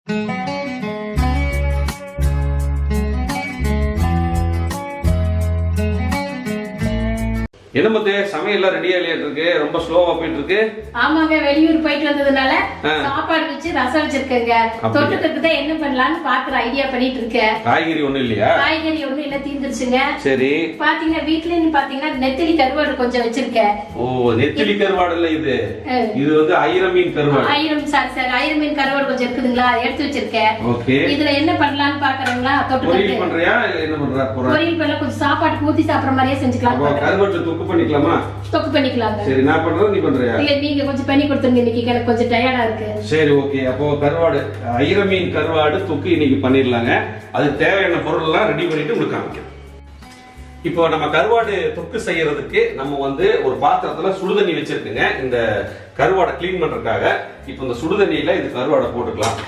என்ன மத்தே சமையல் ரெடி ஆயிட்டு இருக்கு, ரொம்ப ஸ்லோவா போயிட்டு இருக்கு. ஆமாங்க, வெளியூர் போயிட்டு வந்ததுனால சாப்பாடு வச்சு ரசம் வச்சிருக்கேங்க. தொட்டுக்கிறதுக்கு தான் என்ன பண்ணலாம்னு பாக்குற ஐடியா பண்ணிட்டு இருக்கேன். காய்கறி ஒண்ணும் இல்லையா? காய்கறி ஒண்ணும் இல்ல, தீந்துருச்சுங்க. சரி, பாத்தீங்க வீட்ல பாத்தீங்கன்னா நெத்திலி கருவாடு கொஞ்சம் வச்சிருக்கேன். ஓ, நெத்திலி கருவாடு இல்ல இது, இது வந்து ஐர மீன் கருவாடு. ஐர மீன் கருவாடு கொஞ்சம் இருக்குதுங்களா, எடுத்து வச்சிருக்கேன். ஓகே, இதுல என்ன பண்ணலாம்னு பாக்குறீங்களா? பொரியல் பண்றியா என்ன பண்ற? பொரியல் பண்ணல, கொஞ்சம் சாப்பாடு ஊத்தி சாப்பிடுற மாதிரியே செஞ்சுக்கலாம். கருவாடு தொக்கு பண்ணிக்கலாமா? தொக்கு பண்ணிக்கலாங்க. சரி, நான் பண்றது நீ பண்றியா? இல்ல, நீங்க கொஞ்சம் பண்ணி கொடுத்துருங்க, இன்னைக்கு எனக்கு கொஞ்சம் டயர்டா இருக்கு. சரி, ஓகே. அப்போ கருவாடு, ஐர மீன் கருவாடு தொக்கு இன்னைக்கு பண்ணிடலாங்க. அது தேவையான பொருள் எல்லாம் ரெடி பண்ணிட்டு உங்களுக்கு காமிக்கிறேன். இப்போ நம்ம கருவாடு தொக்கு செய்யறதுக்கு நம்ம வந்து ஒரு பாத்திரத்துல சுடுதண்ணி வச்சிருக்குங்க, இந்த கருவாடை கிளீன் பண்றதுக்காக. இப்போ இந்த சுடுதண்ணியில இந்த கருவாடை போட்டுக்கலாம்.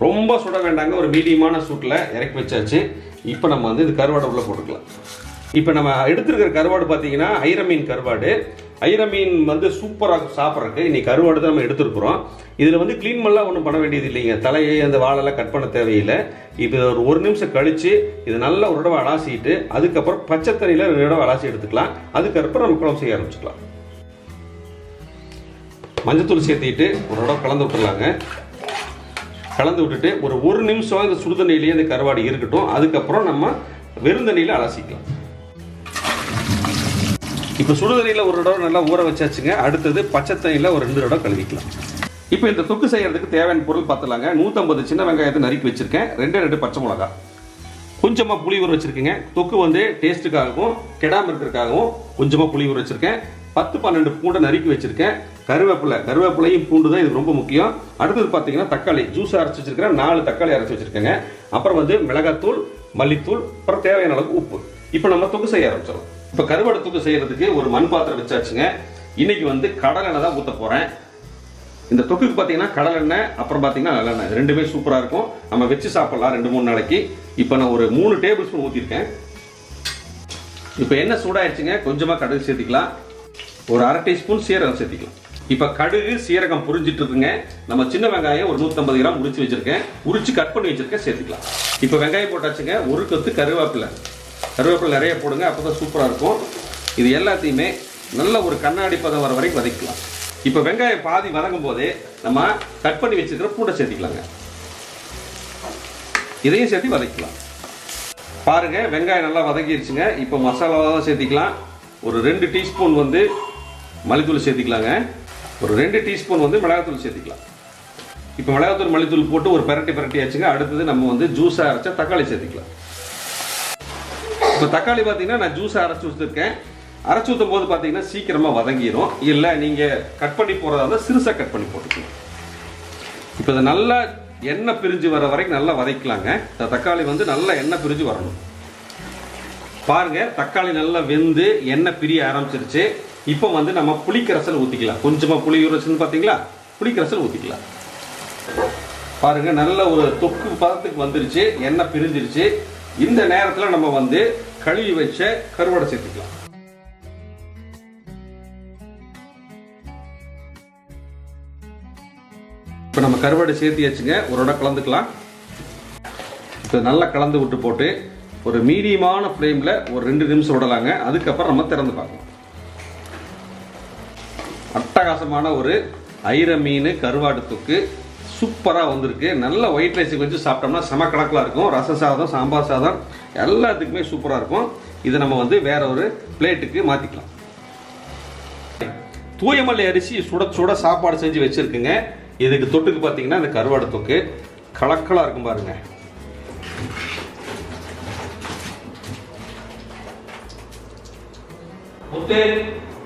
ரொம்ப சுட வேண்டாங்க, ஒரு மீடியமான சூட்டில் இறக்கி வச்சாச்சு. இப்போ நம்ம வந்து இந்த கருவாடை உள்ள போட்டுக்கலாம். இப்போ நம்ம எடுத்துருக்கிற கருவாடு பார்த்தீங்கன்னா ஐர மீன் கருவாடு. ஐர மீன் வந்து சூப்பராக சாப்பிட்றதுக்கு இன்னைக்கு கருவாடு தான் நம்ம எடுத்துருக்குறோம். இதில் வந்து க்ளீன் பண்ணலாம் ஒன்றும் பண்ண வேண்டியது இல்லைங்க, தலையை அந்த வாழெல்லாம் கட் பண்ண தேவையில்லை. இப்போ ஒரு நிமிஷம் கழித்து இது நல்லா ஒரு தடவை அலாசிட்டு அதுக்கப்புறம் பச்சை தண்ணியில் 2 தடவை அலாசி எடுத்துக்கலாம். அதுக்கப்புறம் நம்ம குழம்பு செய்ய ஆரம்பிச்சுக்கலாம். மஞ்சத்தூள் சேர்த்திட்டு ஒரு தடவை கலந்து விட்டுலாங்க. கலந்து விட்டுட்டு ஒரு நிமிஷம் இந்த சுடுதண்ணிலேயே இந்த கருவாடு இருக்கட்டும். அதுக்கப்புறம் நம்ம வெறுந்தண்ணியில் அலசிக்கலாம். இப்போ சுடுதண்ணியில் ஒரு தடவை நல்லா ஊற வச்சாச்சுங்க. அடுத்தது பச்சை தண்ணியில் ஒரு 2 தடவை கழுவிக்கலாம். இப்போ இந்த தொக்கு செய்யறதுக்கு தேவையான பொருள் பார்த்துலாங்க. 150 சின்ன வெங்காயத்தை நறுக்கி வச்சிருக்கேன். 2 பச்சை மிளகா, கொஞ்சமாக புளி ஊற வச்சிருக்கேங்க. தொக்கு வந்து டேஸ்ட்டுக்காகவும் கெடாமல் இருக்கிறதுக்காகவும் கொஞ்சமாக புளி ஊற வச்சிருக்கேன். 10-12 பூண்டை நறுக்கி வச்சிருக்கேன். கருவேப்பிலையும் பூண்டு தான் இது ரொம்ப முக்கியம். அடுத்தது பார்த்தீங்கன்னா தக்காளி ஜூஸ் அரைச்சி வச்சிருக்கேன். 4 தக்காளி அரைச்சி வச்சிருக்கேங்க. அப்புறம் வந்து மிளகாத்தூள், மல்லித்தூள், அப்புறம் தேவையான அளவுக்கு உப்பு. இப்போ நம்ம தொக்கு செய்ய ஆரம்பிச்சிடலாம். இப்போ கருவாடு தொக்கு செய்யறதுக்கு ஒரு மண் பாத்திரம் வச்சாச்சுங்க. இன்னைக்கு வந்து கடலெண்ணெய் தான் ஊற்ற போறேன். இந்த தொக்குக்கு பார்த்தீங்கன்னா கடலெண்ணெய், அப்புறம் பார்த்தீங்கன்னா நல்லெண்ணெய், இது ரெண்டுமே சூப்பராக இருக்கும். நம்ம வச்சு சாப்பிடலாம் 2-3 நாளைக்கு. இப்போ நான் ஒரு 3 டேபிள் ஸ்பூன் ஊற்றிருக்கேன். இப்போ எண்ணெய் சூடாயிடுச்சுங்க. கொஞ்சமாக கடுகு சேர்த்திக்கலாம். ஒரு 1/2 டீஸ்பூன் சீரகம் சேர்த்திக்கலாம். இப்போ கடுகு சீரகம் புரிஞ்சிட்டு இருக்குங்க. நம்ம சின்ன வெங்காயம் ஒரு 150 கிராம் உரிச்சு வச்சிருக்கேன், உரிச்சு கட் பண்ணி வச்சிருக்கேன், சேர்த்துக்கலாம். இப்போ வெங்காயம் போட்டாச்சுங்க. ஒரு கொத்து கருவேப்பிலை நிறைய போடுங்க, அப்போதான் சூப்பராக இருக்கும். இது எல்லாத்தையுமே நல்ல ஒரு கண்ணாடி பதம் வர வரைக்கும் வதக்கலாம். இப்போ வெங்காயம் பாதி வதங்கும் போதே நம்ம கட் பண்ணி வச்சிருக்கிற பூண்டை சேர்த்திக்கலாங்க. இதையும் சேர்த்து வதக்கலாம். பாருங்க, வெங்காயம் நல்லா வதக்கிடுச்சுங்க. இப்போ மசாலாவை சேர்த்திக்கலாம். ஒரு 2 டீஸ்பூன் வந்து மல்லித்தூள் சேர்த்திக்கலாங்க. ஒரு 2 டீஸ்பூன் வந்து மிளகாத்தூள் சேர்த்திக்கலாம். இப்போ மிளகாத்தூள் மல்லித்தூள் போட்டு ஒரு பரட்டி ஆச்சுங்க. அடுத்தது நம்ம வந்து ஜூஸாக அரைச்சா தக்காளி சேர்த்திக்கலாம். இப்போ தக்காளி பார்த்தீங்கன்னா நான் ஜூஸாக அரைச்சி வச்சுருக்கேன். அரைச்சி ஊற்றும் போது பார்த்தீங்கன்னா சீக்கிரமாக வதங்கிடும். இல்லை நீங்கள் கட் பண்ணி போகிறதா இருந்தால் சிறுசாக கட் பண்ணி போட்டுக்கலாம். இப்போ இதை நல்லா எண்ணெய் பிரிஞ்சு வர வரைக்கும் நல்லா வதக்கலாங்க. தக்காளி வந்து நல்லா எண்ணெய் பிரிஞ்சு வரணும். பாருங்க, தக்காளி நல்லா வெந்து எண்ணெய் பிரிய ஆரம்பிச்சிருச்சு. இப்போ வந்து நம்ம புளிக்கரசல் ஊற்றிக்கலாம். கொஞ்சமாக புளி ஊறச்சுன்னு பார்த்தீங்களா, புளிக்கரசல் ஊற்றிக்கலாம். பாருங்க, நல்ல ஒரு தொக்கு பதத்துக்கு வந்துருச்சு, எண்ணெய் பிரிஞ்சிருச்சு. இந்த நேரத்தில் நம்ம வந்து கழுவி வச்ச கருவாடை சேர்த்துக்கலாம். இப்போ நம்ம கருவாடை சேர்த்தியாச்சுங்க. ஒரு இடம் கலந்துக்கலாம். இப்போ நல்லா கலந்து விட்டு போட்டு ஒரு மீடியமான ஃப்ளேமில் ஒரு 2 நிமிஷம் விடலாங்க. அதுக்கப்புறம் நம்ம திறந்து பார்க்கலாம். அட்டகாசமான ஒரு ஐர மீன் கருவாடு தொக்கு சூப்பராக வந்திருக்கு. நல்ல ஒயிட் ரைஸுக்கு வச்சு சாப்பிட்டோம்னா செம கணக்கில் இருக்கும். ரச சாதம், சாம்பார் சாதம் எல்லாத்துக்குமே சூப்பராக இருக்கும். இதை நம்ம வந்து வேற ஒரு பிளேட்டுக்கு மாற்றிக்கலாம். தூயமல்லி அரிசி சுட சாப்பாடு செஞ்சு வச்சிருக்குங்க. இதுக்கு தொட்டுக்கு பார்த்தீங்கன்னா இந்த கருவாடு தொக்கு கலக்கலாக இருக்கும் பாருங்க.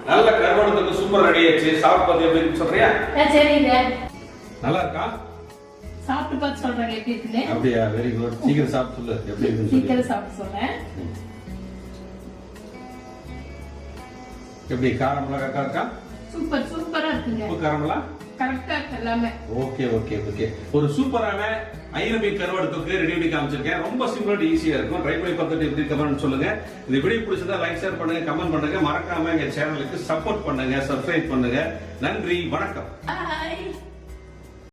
நல்ல கருவாடு தொக்கு சூப்பர் ரெடி ஆயிடுச்சு. சாப்பிட்டு பார்த்து எப்படி சொல்றியா? சரிங்க, நல்லா இருக்கா? சாப்பிட்டு பார்த்து சொல்றேன் எப்படி இருக்குன்னு. அப்படியா? Very good. சீக்கிரம் சாப்பிட்டு சொல்லு எப்படி இருக்குன்னு. சீக்கிரம் சாப்பிட்டு சொல்றேன். எப்படி காரம் மிளகா இருக்கா? சூப்பரா இருக்குங்க. உப்பு காரம்லாம் கரெக்ட்டா இருக்கு எல்லாமே. ஓகே. ஒரு சூப்பரான ஐர மீன் கருவாடு தொக்கு ரெடி பண்ணி காமிச்சிருக்கேன். ரொம்ப சிம்பிள் அண்ட் ஈஸியா இருக்கும். ட்ரை பண்ணி பார்த்துட்டு எப்படி கமெண்ட் சொல்லுங்க. இந்த வீடியோ பிடிச்சதா லைக், ஷேர் பண்ணுங்க, கமெண்ட் பண்ணுங்க. மறக்காம எங்க சேனலுக்கு சப்போர்ட் பண்ணுங்க, சப்ஸ்கிரைப் பண்ணுங்க. நன்றி, வணக்கம். Bye.